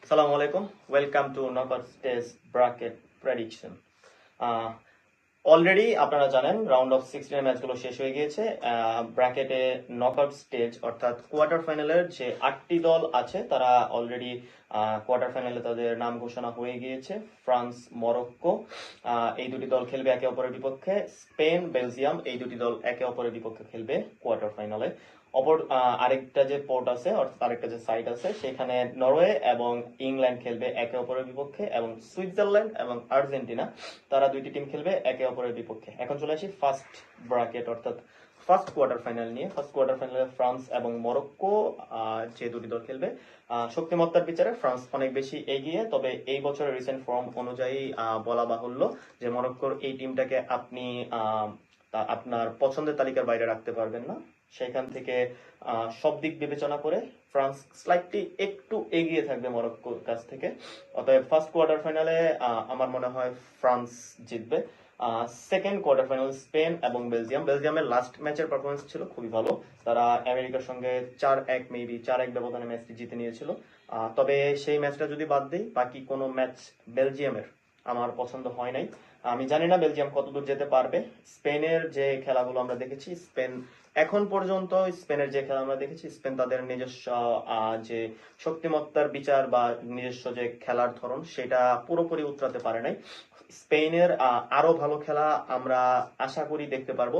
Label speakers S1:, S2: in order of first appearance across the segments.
S1: Assalamu alaikum. Welcome to knockout stage bracket prediction. Already আপনারা জানেন round of 16 ম্যাচগুলো শেষ হয়ে গিয়েছে। ব্র্যাকেটে নকআউট স্টেজ অর্থাৎ কোয়ার্টার ফাইনালের যে 8টি দল আছে তারা অলরেডি কোয়ার্টার ফাইনালে তাদের নাম ঘোষণা হয়ে গিয়েছে। ফ্রান্স, মরক্কো এই দুটি দল খেলবে একে অপরের বিপক্ষে। স্পেন, বেলজিয়াম এই দুটি দল একে অপরের বিপক্ষে খেলবে কোয়ার্টার ফাইনালে। অপর আরেকটা যে পোর্ট আছে অর্থাৎ আরেকটা যে সাইট আছে সেখানে নরওয়ে এবং ইংল্যান্ড খেলবে একে অপরের বিপক্ষে, এবং সুইজারল্যান্ড এবং আর্জেন্টিনা তারা দুইটি টিম খেলবে একে অপরের বিপক্ষে। এখন চলে আসি ফার্স্ট ব্র্যাকেট অর্থাৎ ফার্স্ট কোয়ার্টার ফাইনাল নিয়ে। ফার্স্ট কোয়ার্টার ফাইনালে ফ্রান্স এবং মরক্কো যে দুটি দল খেলবে। শক্তিমত্তার বিচারে ফ্রান্স অনেক বেশি এগিয়ে, তবে এই বছরের রিসেন্ট ফর্ম অনুযায়ী বলা বাহুল্য যে মরক্কোর এই টিমটাকে আপনি আপনার পছন্দের তালিকার বাইরে রাখতে পারবেন না। সেখান থেকে সব দিক বিবেচনা করে ফ্রান্স স্লাইটলি একটু এগিয়ে থাকবে মরক্কোর কাছ থেকে। অতএব ফার্স্ট কোয়ার্টার ফাইনালে আমার মনে হয় ফ্রান্স জিতবে। সেকেন্ড কোয়ার্টার ফাইনাল স্পেন এবং বেলজিয়ামের লাস্ট ম্যাচের পারফরমেন্স ছিল খুবই ভালো। তারা আমেরিকার সঙ্গে 4-1 মেবি 4-1 ব্যবধানে ম্যাচটি জিতে নিয়েছিল। তবে সেই ম্যাচটা যদি বাদ দিই, বাকি কোনো ম্যাচ বেলজিয়ামের আমার পছন্দ হয় নাই। আমি জানি না বেলজিয়াম কতদূর যেতে পারবে। স্পেনের যে খেলাগুলো আমরা দেখেছি, এখন পর্যন্ত স্পেনের যে খেলা আমরা দেখেছি, স্পেন তাদের নিজস্ব যে শক্তিমত্তার বিচার বা নিজস্ব যে খেলার ধরন সেটা পুরোপুরি উতরাতে পারে নাই। স্পেনের আরো ভালো খেলা আমরা আশা করি দেখতে পারবো।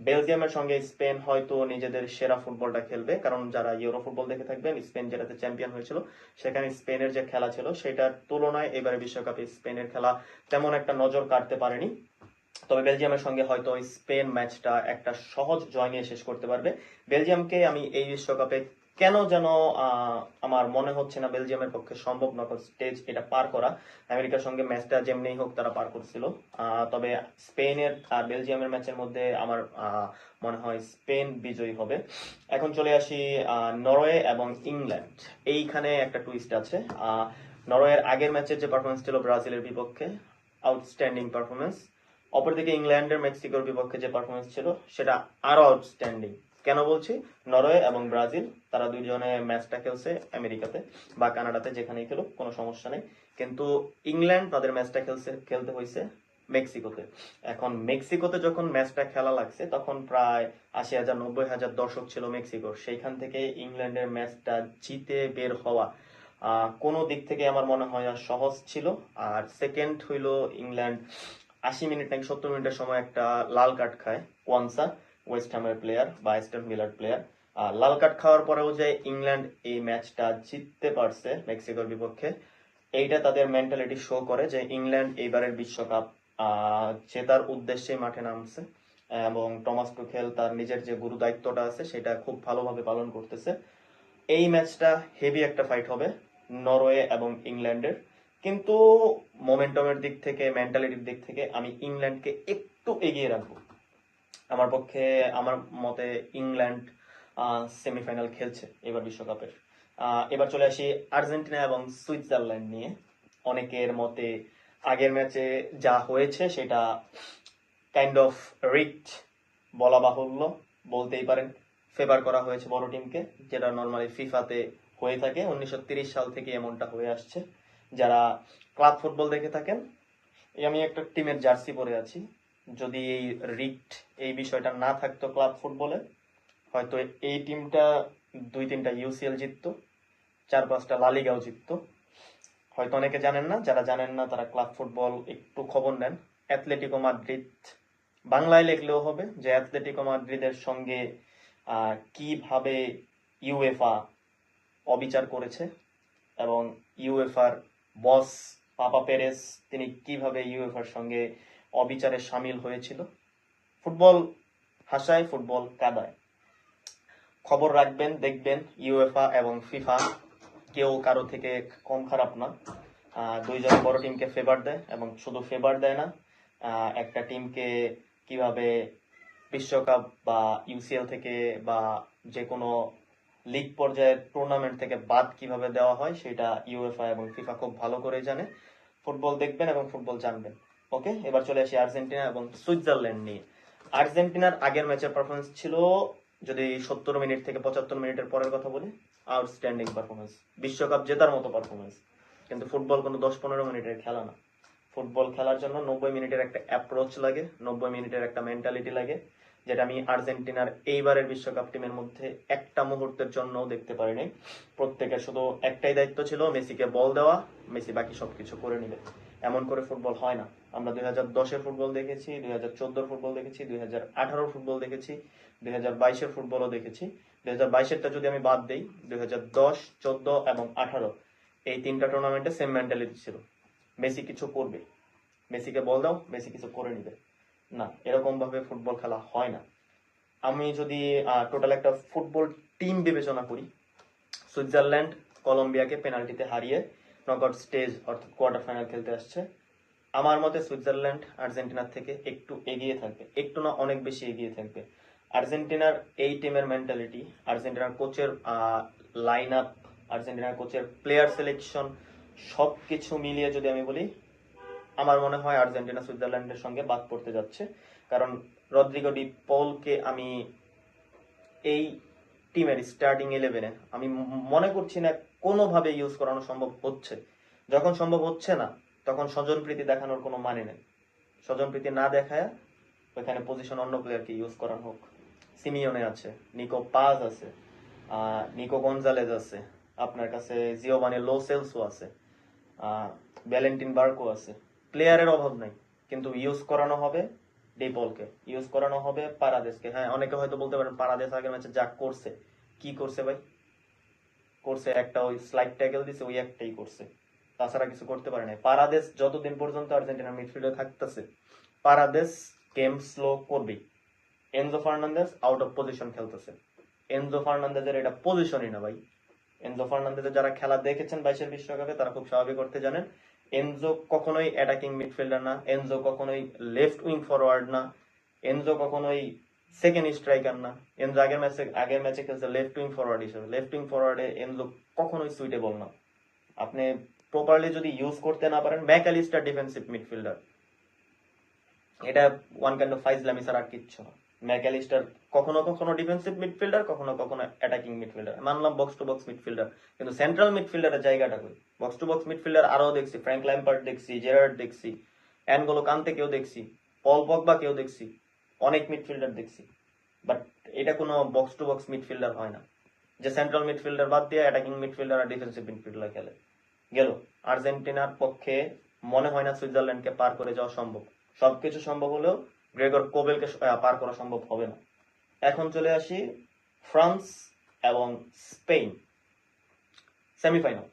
S1: বেলজিয়ামের সঙ্গে স্পেন হয়তো নিজেদের সেরা ফুটবলটা খেলবে, কারণ যারা ইউরো ফুটবল দেখে থাকবেন, স্পেন যেটাতে চ্যাম্পিয়ন হয়েছিল সেখানে স্পেনের যে খেলা ছিল সেটার তুলনায় এবারে বিশ্বকাপে স্পেনের খেলা তেমন একটা নজর কাটতে পারেনি। তবে বেলজিয়ামের সঙ্গে হয়তো স্পেন ম্যাচটা একটা সহজ জয় নিয়ে শেষ করতে পারবে। বেলজিয়ামকে আমি এই বিশ্বকাপে কেন যেন আমার মনে হচ্ছে না বেলজিয়ামের পক্ষে সম্ভব নকআউট স্টেজ এটা পার করা। আমেরিকার সঙ্গে ম্যাচটা যেমনি হোক তারা পার করছিল। তবে স্পেনের আর বেলজিয়ামের ম্যাচের মধ্যে আমার মনে হয় স্পেন বিজয়ী হবে। এখন চলে আসি নরওয়ে এবং ইংল্যান্ড। এইখানে একটা টুইস্ট আছে। নরওয়ের আগের ম্যাচের যে পারফরমেন্স ছিল ব্রাজিলের বিপক্ষে, আউটস্ট্যান্ডিং পারফরমেন্স। অপরদিকে ইংল্যান্ডের মেক্সিকোর বিপক্ষে যে পারফরমেন্স ছিল সেটা আরো আউটস্ট্যান্ডিং। কেন বলছি? নরওয়ে এবং ব্রাজিল তারা দুইজনে ম্যাচটা খেলছে আমেরিকাতে বা কানাডাতে, যেখানেই খেলুক কোনো সমস্যা নেই। কিন্তু ইংল্যান্ড তাদের ম্যাচটা খেলতে হয়েছে মেক্সিকোতে। এখন মেক্সিকোতে যখন ম্যাচটা খেলা লাগছে তখন প্রায় 80,000-90,000 দর্শক ছিল মেক্সিকোর। সেইখান থেকে ইংল্যান্ডের ম্যাচটা জিতে বের হওয়া কোনো দিক থেকে আমার মনে হয় সহজ ছিল। আর সেকেন্ড হইল ইংল্যান্ড 80 মিনিট নাকি 70 মিনিটের সময় একটা লাল কার্ড খায় ওয়ানসা, ওয়েস্ট হ্যামের প্লেয়ার বা অ্যাস্টন ভিলার প্লেয়ার। লাল কার্ড খাওয়ার পরেও যে ইংল্যান্ড এই ম্যাচটা জিততে পারছে মেক্সিকোর বিপক্ষে, এইটা তাদের মেন্টালিটি শো করে যে ইংল্যান্ড এইবারের বিশ্বকাপ জেতার উদ্দেশ্যে মাঠে নামছে, এবং টমাস টুখেল তার নিজের যে গুরু দায়িত্বটা আছে সেটা খুব ভালোভাবে পালন করতেছে। এই ম্যাচটা হেভি একটা ফাইট হবে নরওয়ে এবং ইংল্যান্ডের। কিন্তু মোমেন্টামের দিক থেকে, মেন্টালিটির দিক থেকে আমি ইংল্যান্ডকে একটু এগিয়ে রাখবো। আমার মতে ইংল্যান্ড সেমিফাইনাল খেলছে এবার বিশ্বকাপের। এবার চলে আসি আর্জেন্টিনা এবং সুইজারল্যান্ড নিয়ে। অনেকের মতে আগের ম্যাচে যা হয়েছে সেটা কাইন্ড অফ রিগড বলা বাহুল্য, বলতেই পারেন। ফেভার করা হয়েছে বড় টিমকে, যেটা নর্মালি ফিফাতে হয়ে থাকে। 1930 সাল থেকে এমনটা হয়ে আসছে। যারা ক্লাব ফুটবল দেখে থাকেন, আমি একটা টিমের জার্সি পরে আছি। যদি এই রিগড এই বিষয়টা না থাকতো ক্লাব ফুটবলে, হয়তো এই টিমটা 2-3টা ইউসিএল জিততো, 4-5টা লালিগাও জিততো। হয়তো অনেকে জানেন না, যারা জানেন না তারা ক্লাব ফুটবল একটু খবর নেন। অ্যাথলেটিকো মাদ্রিদ, বাংলায় লিখলেও হবে যে অ্যাথলেটিকো মাদ্রিদের সঙ্গে কিভাবে ইউএফা অবিচার করেছে, এবং ইউএফার বস পাপা পেরেস তিনি কিভাবে ইউএফার সঙ্গে অবিচারে সামিল হয়েছিল। ফুটবল হাসায়, ফুটবল কাদায়। খবর রাখবেন, দেখবেন ইউএফা এবং ফিফা কেউ কারো থেকে কম খারাপ না। দুইজন বড় টিমকে ফেভার দেয়, এবং শুধু ফেভার দেয় না, একটা টিমকে কিভাবে বিশ্বকাপ বা ইউসিএল থেকে বা যে কোনো লিগ পর্যায়ের টুর্নামেন্ট থেকে বাদ কিভাবে দেওয়া হয় সেটা ইউএফা এবং ফিফা খুব ভালো করে জানে। ফুটবল দেখবেন এবং ফুটবল জানবেন। ওকে, এবার চলে আসি আর্জেন্টিনা এবং সুইজারল্যান্ড নিয়ে। আর্জেন্টিনার আগের ম্যাচের পারফরমেন্স ছিল যদি 70 মিনিট থেকে 75 মিনিটের পরের কথা বলি, আউটস্ট্যান্ডিং পারফরমেন্স, বিশ্বকাপ জেতার মতো পারফরমেন্স। কিন্তু ফুটবল কোনো 10-15 মিনিটের খেলা না। ফুটবল খেলার জন্য 90 মিনিটের একটা অ্যাপ্রোচ লাগে, 90 মিনিটের একটা মেন্টালিটি লাগে, যেটা আমি আর্জেন্টিনার এইবারের বিশ্বকাপ টিমের মধ্যে একটা মুহূর্তের জন্যও দেখতে পারিনি। প্রত্যেকের শুধু একটাই দায়িত্ব ছিল, মেসিকে বল দেওয়া, মেসি বাকি সবকিছু করে নিবে। এমন করে ফুটবল হয় না। আমরা 2010-এর ফুটবল দেখেছি, 2014-র ফুটবল দেখেছি, 2018-র ফুটবল দেখেছি, 2022-এর ফুটবলও দেখেছি। 2022-এরটা যদি আমি বাদ দিই, 2010, 14 এবং 18 এই তিনটা টুর্নামেন্টে সেম মেন্টালিটি ছিল, মেসি কিছু করবে, মেসিকে বল দাও, মেসি কিছু করে নিবে। না, এরকম ভাবে ফুটবল খেলা হয় না। আমি যদি টোটাল একটা ফুটবল টিম বিবেচনা করি, সুইজারল্যান্ড কলম্বিয়াকে পেনাল্টিতে হারিয়ে নকআউট স্টেজ অর্থাৎ কোয়ার্টার ফাইনাল খেলতে আসছে। আমার মতে সুইজারল্যান্ড আর্জেন্টিনার থেকে একটু এগিয়ে থাকবে, একটু না অনেক বেশি এগিয়ে থাকবে। আর্জেন্টিনার এই টিমের মেন্টালিটি, আর্জেন্টিনার কোচের লাইন আপ, আর্জেন্টিনার কোচের প্লেয়ার সিলেকশন, সবকিছু মিলিয়ে যদি আমি বলি, আমার মনে হয় আর্জেন্টিনা সুইজারল্যান্ডের সঙ্গে বাদ পড়তে যাচ্ছে। কারণ রদ্রিগো ডি পলকে আমি এই টিমের স্টার্টিং 11-এ আমি মনে করছি না কোনোভাবে ইউজ করানো সম্ভব হচ্ছে। যখন সম্ভব হচ্ছে না, তখন স্বজনপ্রীতি দেখানোর কোনো মানে নেই। স্বজনপ্রীতি না দেখায় ওইখানে পজিশন অন্য প্লেয়ারকে ইউজ করানো হোক। সিমিওনে আছে, নিকো পাজ আছে, নিকো গঞ্জালেজ আছে, আপনার কাছে জিওভানি লো সেলসও আছে, ভ্যালেন্টিন বার্কো আছে। প্লেয়ারের অভাব নাই, কিন্তু ইউজ করানো হবে ডিপলকে, ইউজ করানো হবে পারাদেসকে। হ্যাঁ, অনেকে হয়তো বলতে পারেন পারাদেস আগের ম্যাচে যা করছে, কি করছে ভাই? করছে একটা ওই স্লাইড ট্যাকল দিছে, ওই একটাই করছে, তাছাড়া কিছু করতে পারে নাই। পারাদেস যতদিন পর্যন্ত আর্জেন্টিনার মিডফিল্ডে থাকতেছে, পারাদেস গেম স্লো করবেই। Enzo Fernandez out of position খেলতেছে, এনজো ফার্নান্দেজের এটা পজিশনই না ভাই। এনজো ফার্নান্দেজের যারা খেলা দেখেছেন 22-এর বিশ্বকাপে, তারা খুব স্বাভাবিক করতে জানেন এনজো কখনোই অ্যাটাকিং মিডফিল্ডার না, এনজো কখনোই লেফট উইং ফরওয়ার্ড না, এনজো কখনোই সেকেন্ড স্ট্রাইকার না। এনজো আগের ম্যাচে খেলছে লেফট উইং ফরওয়ার্ড হিসেবে। লেফট উইং ফরওয়ার্ডে এনজো কখনোই সুইটেবল না। আপনি প্রপারলি যদি ইউজ করতে না পারেন, ম্যাকঅ্যালিস্টার ডিফেন্সিভ মিডফিল্ডার, এটা ওয়ান কাইন্ড অফ ফাইজলামি ছাড়া আর কিচ্ছু না। ম্যাকঅ্যালিস্টার কখনো কখনো ডিফেন্সিভ মিডফিল্ডার, কখনো কখনো অ্যাটাকিং মিডফিল্ডার, মানলাম বক্স টু বক্স মিডফিল্ডার, কিন্তু সেন্ট্রাল মিডফিল্ডারের জায়গাটা কই? বক্স টু বক্স মিডফিল্ডার আরো দেখছি, ফ্র্যাঙ্ক ল্যাম্পার্ড দেখছি, জেরার্ড দেখছি, অ্যানগোলো কান্তে কেউ দেখছি, পল পগবা কেউ দেখছি, অনেক মিডফিল্ডার দেখছি, বাট এটা কোনো বক্স টু বক্স মিডফিল্ডার হয় না, যে সেন্ট্রাল মিডফিল্ডার বাদ দিয়ে অ্যাটাকিং মিডফিল্ডার আর ডিফেন্সিভ মিডফিল্ডার খেলে। গেল, আর্জেন্টিনার পক্ষে মনে হয় না সুইজারল্যান্ডকে পার করে যাওয়া সম্ভব। সবকিছু সম্ভব হলেও গ্রেগর কোবেলকে পার করা সম্ভব হবে না। এখন চলে আসি ফ্রান্স এবং স্পেন সেমিফাইনাল।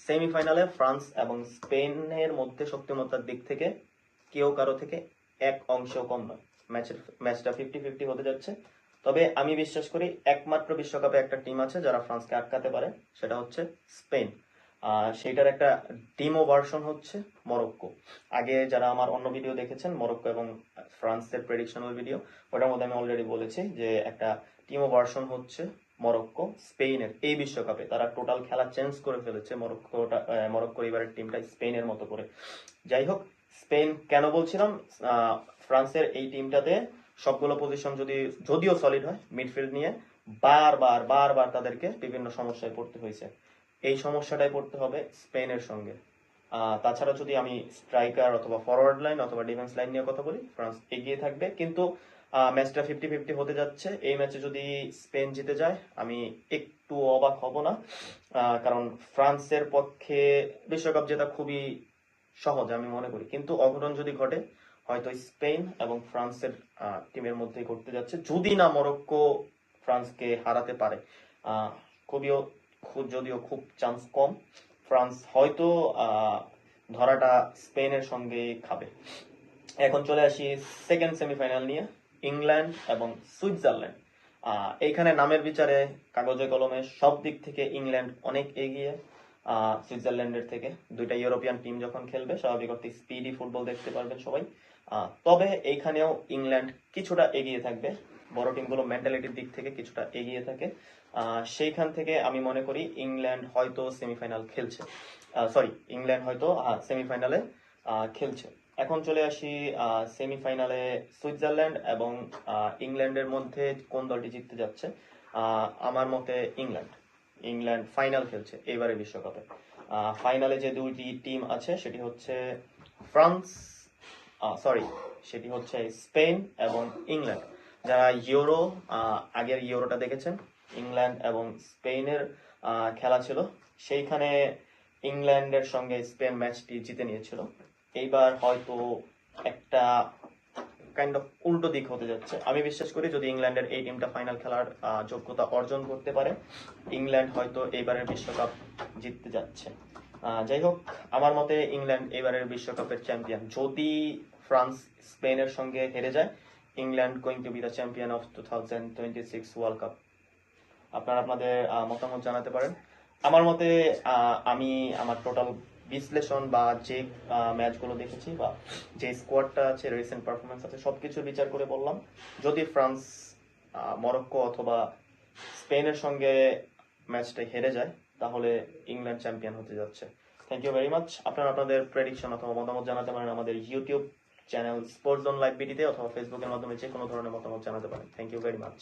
S1: সেমিফাইনালে ফ্রান্স এবং স্পেনের মধ্যে শক্তিমত্তার দিক থেকে কেউ কারো থেকে এক অংশেও কম নয়। ম্যাচটা 50-50 হতে যাচ্ছে। তবে আমি বিশ্বাস করি একমাত্র বিশ্বকাপে একটা টিম আছে যারা ফ্রান্সকে আটকাতে পারে, সেটা হচ্ছে স্পেন। সেইটার একটা ডিমো ভার্সন হচ্ছে মরক্কো। আগে যারা আমার অন্য ভিডিও দেখেছেন, মরক্কো এবং ফ্রান্সের প্রেডিকশনাল ভিডিও, ওটার মধ্যে আমি অলরেডি বলেছি যে একটা টিমো ভার্সন হচ্ছে মরক্কো স্পেনের এই বিশ্বকাপে। তারা টোটাল খেলা চেঞ্জ করে ফেলেছে, মরক্কোর এবারের টিমটা স্পেনের মতো করে। যাই হোক, স্পেন কেন বলছিলাম, ফ্রান্সের এই টিমটাতে সবগুলো পজিশন যদিও সলিড হয়, মিডফিল্ড নিয়ে বারবার বারবার তাদেরকে বিভিন্ন সমস্যায় পড়তে হয়েছে। এই সমস্যাটাই পড়তে হবে স্পেনের সঙ্গে। তাছাড়া যদি আমি স্ট্রাইকার অথবা ফরওয়ার্ড লাইন অথবা ডিফেন্স লাইন নিয়ে কথা বলি, ফ্রান্স এগিয়ে থাকবে। কিন্তু ম্যাচটা 50-50 হতে যাচ্ছে। এই ম্যাচে যদি স্পেন জিতে যায়, আমি একটু অবাক হব না, কারণ ফ্রান্সের পক্ষে বিশ্বকাপ জেতা খুবই সহজ আমি মনে করি। কিন্তু অঘটন যদি ঘটে, হয়তো স্পেন এবং ফ্রান্সের টিমের মধ্যেই ঘটতে যাচ্ছে, যদি না মরক্কো ফ্রান্সকে হারাতে পারে। যদিও খুব চান্স কম, ফ্রান্স হয়তো ধরাটা স্পেনের সঙ্গে খাবে। এখন চলে আসি সেকেন্ড সেমিফাইনাল নিয়ে, ইংল্যান্ড এবং সুইজারল্যান্ড। এইখানে নামের বিচারে কাগজে কলমে সব দিক থেকে ইংল্যান্ড অনেক এগিয়ে সুইজারল্যান্ডের থেকে। দুইটা ইউরোপিয়ান টিম যখন খেলবে, স্বাভাবিক অর্থে স্পিডি ফুটবল দেখতে পারবেন সবাই। তবে এইখানেও ইংল্যান্ড কিছুটা এগিয়ে থাকবে, বড় টিমগুলো মেন্টালিটির দিক থেকে কিছুটা এগিয়ে থাকে। সেইখান থেকে আমি মনে করি ইংল্যান্ড হয়তো সেমিফাইনাল খেলছে, ইংল্যান্ড হয়তো সেমিফাইনালে খেলছে। এখন চলে আসি সেমিফাইনালে সুইজারল্যান্ড এবং ইংল্যান্ডের মধ্যে কোন দলটি জিততে যাচ্ছে। আমার মতে ইংল্যান্ড। ইংল্যান্ড ফাইনাল খেলছে এবারে বিশ্বকাপে। ফাইনালে যে দুইটি টিম আছে সেটি হচ্ছে ফ্রান্স, সরি, সেটি হচ্ছে স্পেন এবং ইংল্যান্ড। যারা আগের ইউরোটা দেখেছেন, ইংল্যান্ড এবং স্পেনের খেলা ছিল, সেইখানে ইংল্যান্ডের সঙ্গে স্পেন ম্যাচটি জিতে নিয়েছিল। এইবার হয়তো একটা কাইন্ড অফ উল্টো দিক হতে যাচ্ছে। আমি বিশ্বাস করি যদি ইংল্যান্ডের এই টিমটা ফাইনাল খেলার যোগ্যতা অর্জন করতে পারে, ইংল্যান্ড হয়তো এইবারের বিশ্বকাপ জিততে যাচ্ছে। যাই হোক, আমার মতে ইংল্যান্ড এবারের বিশ্বকাপের চ্যাম্পিয়ন। যদি ফ্রান্স স্পেনের সঙ্গে হেরে যায়, England going to B the champion of 2026 world cup. আপনারা আপনাদের মতামত জানাতে পারেন। আমার মতে আমি আমার টোটাল বিশ্লেষণ বা যে ম্যাচগুলো দেখেছি বা যে স্কোয়াডটা আছে, রিসেন্ট পারফরমেন্স আছে, সবকিছু বিচার করে বললাম, যদি ফ্রান্স মরক্কো অথবা স্পেনের সঙ্গে ম্যাচটা হেরে যায়, তাহলে ইংল্যান্ড চ্যাম্পিয়ন হতে যাচ্ছে। Thank you very much. আপনারা আপনাদের প্রেডিকশন অথবা মতামত জানাতে পারেন আমাদের YouTube channel sports zone live বিডিতে, অথবা ফেসবুকের মাধ্যমে যে কোনো ধরনের মতামত জানাতে পারেন। Thank you very much.